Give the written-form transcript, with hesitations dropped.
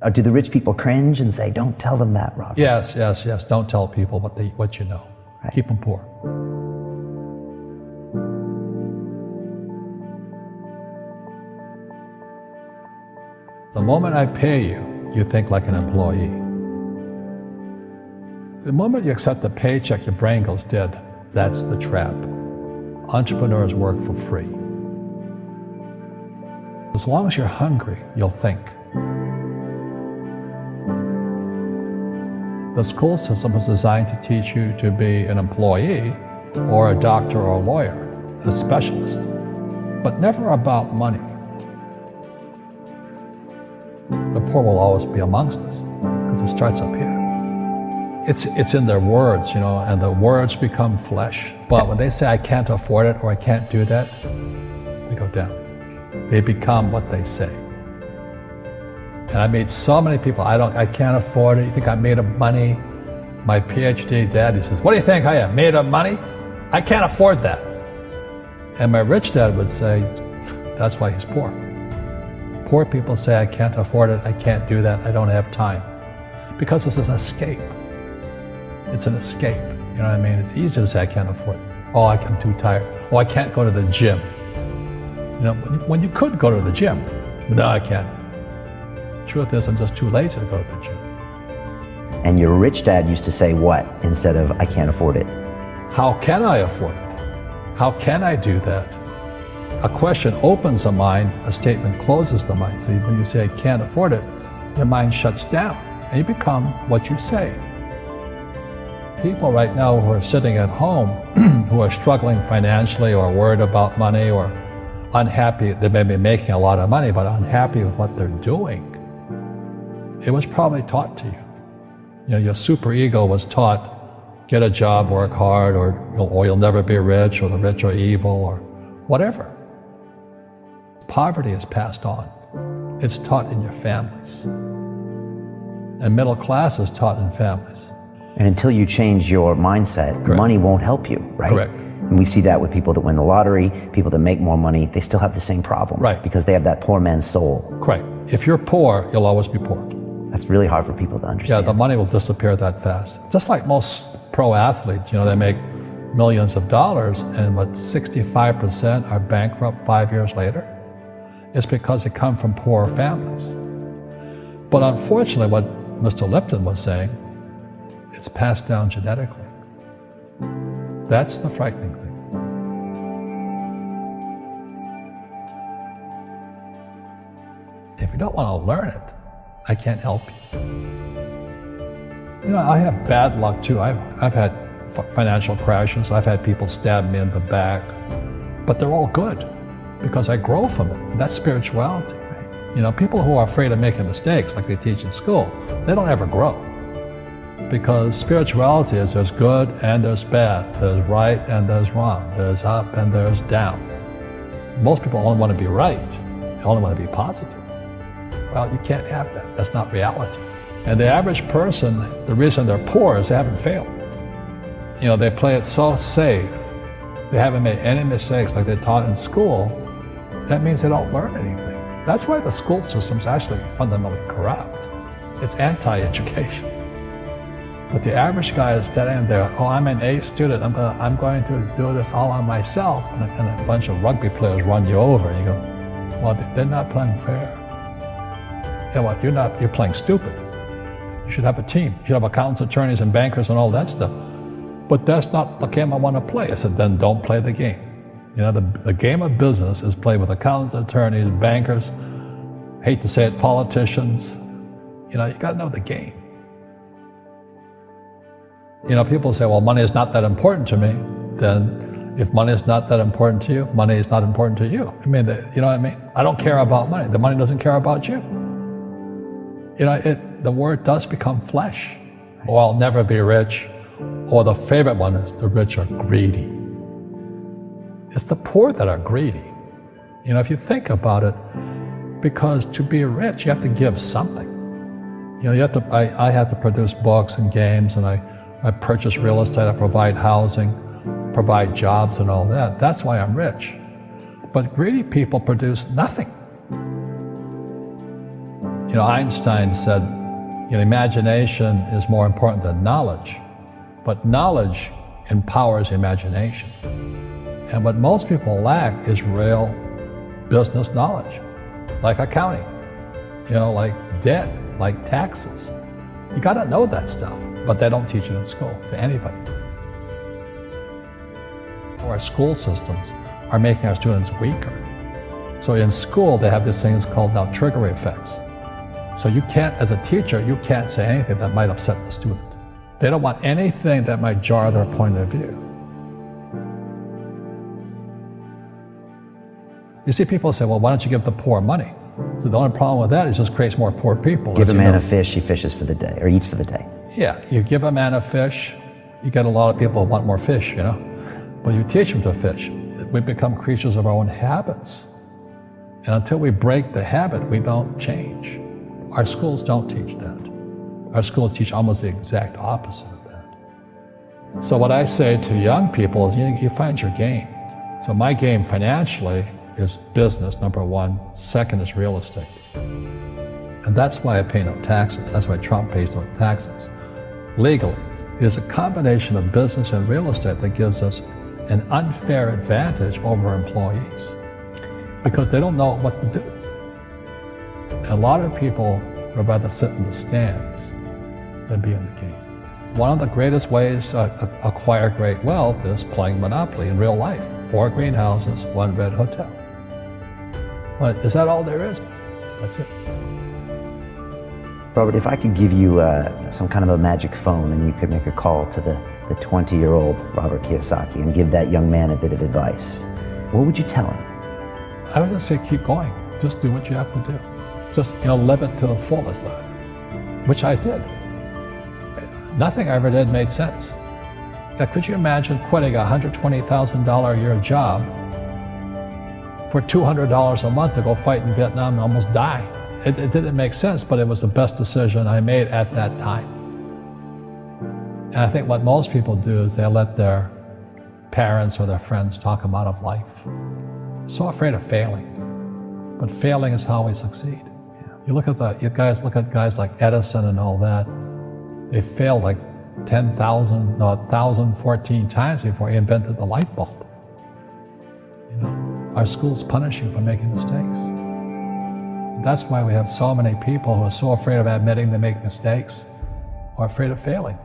Or do the rich people cringe and say, don't tell them that, Robert? Yes. Don't tell people what you know. Right. Keep them poor. The moment I pay you, you think like an employee. The moment you accept the paycheck, your brain goes dead. That's the trap. Entrepreneurs work for free. As long as you're hungry, you'll think. The school system was designed to teach you to be an employee or a doctor or a lawyer, a specialist, but never about money. The poor will always be amongst us because it starts up here. It's in their words, and the words become flesh. But when they say, I can't afford it or I can't do that, they go down. They become what they say. And I meet so many people, I can't afford it. You think I'm made of money? My PhD dad, he says, what do you think I am, made of money? I can't afford that. And my rich dad would say, that's why he's poor. Poor people say, I can't afford it, I can't do that, I don't have time. Because this is an escape. It's an escape, you know what I mean? It's easy to say, I can't afford it. Oh, I'm too tired. Oh, I can't go to the gym. When you could go to the gym, no, I can't. Truth is, I'm just too lazy to go to the gym. And your rich dad used to say what instead of, I can't afford it? How can I afford it? How can I do that? A question opens the mind, a statement closes the mind. So when you say, I can't afford it, your mind shuts down and you become what you say. People right now who are sitting at home, who are struggling financially or worried about money or unhappy, they may be making a lot of money, but unhappy with what they're doing. It was probably taught to you. Your superego was taught, get a job, work hard, or you'll never be rich, or the rich are evil, or whatever. Poverty is passed on. It's taught in your families. And middle class is taught in families. And until you change your mindset, Correct. Money won't help you, right? Correct. And we see that with people that win the lottery, people that make more money, they still have the same problem. Right. Because they have that poor man's soul. Correct. If you're poor, you'll always be poor. That's really hard for people to understand. Yeah, the money will disappear that fast. Just like most pro athletes, they make millions of dollars, and 65% are bankrupt 5 years later. It's because they come from poor families. But unfortunately, what Mr. Lipton was saying, it's passed down genetically. That's the frightening thing. If you don't want to learn it, I can't help you. I have bad luck too. I've had financial crashes. I've had people stab me in the back, but they're all good because I grow from it. And that's spirituality. People who are afraid of making mistakes, like they teach in school, they don't ever grow. Because spirituality is there's good and there's bad, there's right and there's wrong, there's up and there's down. Most people only want to be right, they only want to be positive. Well, you can't have that, that's not reality. And the average person, the reason they're poor is they haven't failed. They play it so safe, they haven't made any mistakes like they're taught in school. That means they don't learn anything. That's why the school system's actually fundamentally corrupt. It's anti-education. But the average guy is standing there, oh, I'm an A student, I'm going to do this all on myself. And a bunch of rugby players run you over, and you go, well, they're not playing fair. Yeah, well, you're playing stupid. You should have a team. You should have accountants, attorneys, and bankers and all that stuff. But that's not the game I want to play. I said, then don't play the game. The game of business is played with accountants, attorneys, bankers, hate to say it, politicians. You got to know the game. People say, well, money is not that important to me. Then if money is not that important to you, money is not important to you. You know what I mean? I don't care about money. The money doesn't care about you. The word does become flesh. Oh, I'll never be rich. Or the favorite one is the rich are greedy. It's the poor that are greedy. If you think about it, because to be rich, you have to give something. I have to produce books and games, and I purchase real estate, I provide housing, provide jobs and all that. That's why I'm rich. But greedy people produce nothing. Einstein said, imagination is more important than knowledge, but knowledge empowers imagination. And what most people lack is real business knowledge, like accounting, like debt, like taxes. You gotta know that stuff, but they don't teach it in school to anybody. Our school systems are making our students weaker. So in school, they have these things called now trigger effects. So you can't, as a teacher, you can't say anything that might upset the student. They don't want anything that might jar their point of view. You see people say, well, why don't you give the poor money? So the only problem with that is it just creates more poor people. Give a man a fish, he fishes for the day, or eats for the day. Yeah, you give a man a fish, you get a lot of people who want more fish, But you teach them to fish. We become creatures of our own habits. And until we break the habit, we don't change. Our schools don't teach that. Our schools teach almost the exact opposite of that. So what I say to young people is you find your game. So my game financially is business, number one. Second is real estate. And that's why I pay no taxes. That's why Trump pays no taxes. Legally, it is a combination of business and real estate that gives us an unfair advantage over employees because they don't know what to do. A lot of people would rather sit in the stands than be in the game. One of the greatest ways to acquire great wealth is playing Monopoly in real life. 4 greenhouses, 1 red hotel. But is that all there is? That's it. Robert, if I could give you some kind of a magic phone and you could make a call to the 20-year-old Robert Kiyosaki and give that young man a bit of advice, what would you tell him? I would just say keep going. Just do what you have to do. Just live it to the fullest, which I did. Nothing I ever did made sense. Now, could you imagine quitting a $120,000 a year job for $200 a month to go fight in Vietnam and almost die? It didn't make sense, but it was the best decision I made at that time. And I think what most people do is they let their parents or their friends talk them out of life. So afraid of failing. But failing is how we succeed. You look at guys like Edison and all that. They failed like 1,014 times before he invented the light bulb. Our schools punish you for making mistakes. And that's why we have so many people who are so afraid of admitting they make mistakes or afraid of failing.